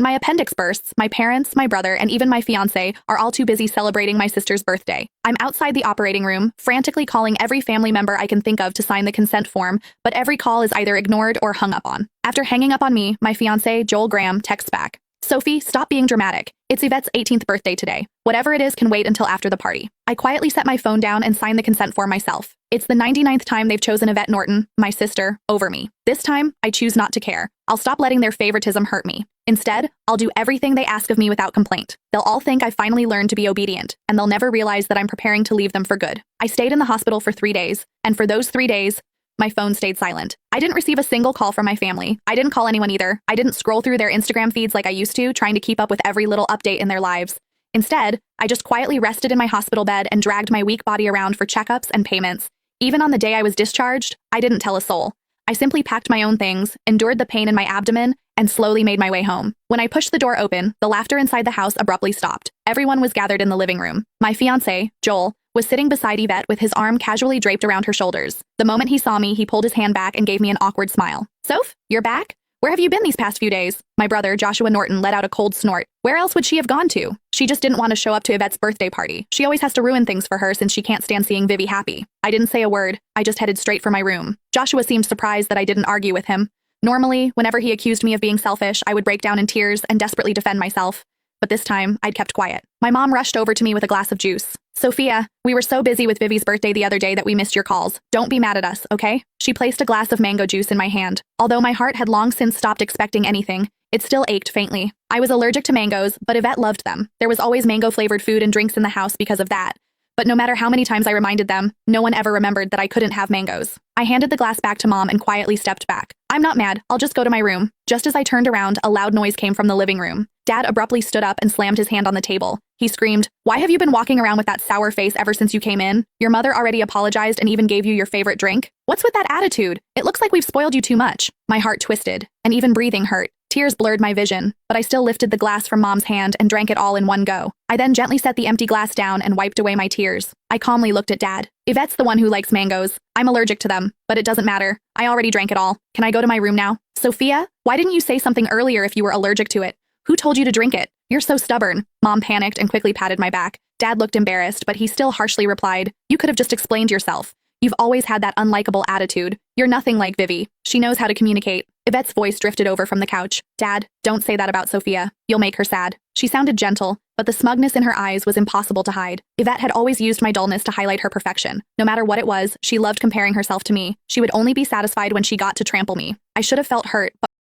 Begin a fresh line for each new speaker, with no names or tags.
My appendix bursts, my parents, my brother, and even my fiancé are all too busy celebrating my sister's birthday. I'm outside the operating room, frantically calling every family member I can think of to sign the consent form, but every call is either ignored or hung up on. After hanging up on me, my fiancé, Joel Graham, texts back. Sophie, stop being dramatic. It's Yvette's 18th birthday today. Whatever it is can wait until after the party. I quietly set my phone down and sign the consent form myself. It's the 99th time they've chosen Yvette Norton, my sister, over me. This time, I choose not to care. I'll stop letting their favoritism hurt me. Instead, I'll do everything they ask of me without complaint. They'll all think I finally learned to be obedient, and they'll never realize that I'm preparing to leave them for good. I stayed in the hospital for 3 days, and for those 3 days, my phone stayed silent. I didn't receive a single call from my family. I didn't call anyone either. I didn't scroll through their Instagram feeds like I used to, trying to keep up with every little update in their lives. Instead, I just quietly rested in my hospital bed and dragged my weak body around for checkups and payments. Even on the day I was discharged, I didn't tell a soul. I simply packed my own things, endured the pain in my abdomen, and slowly made my way home. When I pushed the door open, the laughter inside the house abruptly stopped. Everyone was gathered in the living room. My fiancé, Joel, was sitting beside Yvette with his arm casually draped around her shoulders. The moment he saw me, he pulled his hand back and gave me an awkward smile. Soph, you're back? Where have you been these past few days? My brother, Joshua Norton, let out a cold snort. Where else would she have gone to? She just didn't want to show up to Yvette's birthday party. She always has to ruin things for her since she can't stand seeing Vivi happy. I didn't say a word. I just headed straight for my room. Joshua seemed surprised that I didn't argue with him. Normally, whenever he accused me of being selfish, I would break down in tears and desperately defend myself. But this time, I'd kept quiet. My mom rushed over to me with a glass of juice. Sophia, we were so busy with Vivi's birthday the other day that we missed your calls. Don't be mad at us, okay? She placed a glass of mango juice in my hand. Although my heart had long since stopped expecting anything, it still ached faintly. I was allergic to mangoes, but Yvette loved them. There was always mango-flavored food and drinks in the house because of that. But no matter how many times I reminded them, no one ever remembered that I couldn't have mangoes. I handed the glass back to Mom and quietly stepped back. I'm not mad, I'll just go to my room. Just as I turned around, a loud noise came from the living room. Dad abruptly stood up and slammed his hand on the table. He screamed, "Why have you been walking around with that sour face ever since you came in? Your mother already apologized and even gave you your favorite drink? What's with that attitude? It looks like we've spoiled you too much." My heart twisted, and even breathing hurt. Tears blurred my vision, but I still lifted the glass from Mom's hand and drank it all in one go. I then gently set the empty glass down and wiped away my tears. I calmly looked at Dad. Yvette's the one who likes mangoes. I'm allergic to them, but it doesn't matter. I already drank it all. Can I go to my room now? Sophia, why didn't you say something earlier if you were allergic to it? Who told you to drink it? You're so stubborn. Mom panicked and quickly patted my back. Dad looked embarrassed, but he still harshly replied, "You could have just explained yourself. You've always had that unlikable attitude. You're nothing like Vivi. She knows how to communicate." Yvette's voice drifted over from the couch. "Dad, don't say that about Sophia. You'll make her sad." She sounded gentle, but the smugness in her eyes was impossible to hide. Yvette had always used my dullness to highlight her perfection. No matter what it was, she loved comparing herself to me. She would only be satisfied when she got to trample me. I should have felt hurt, but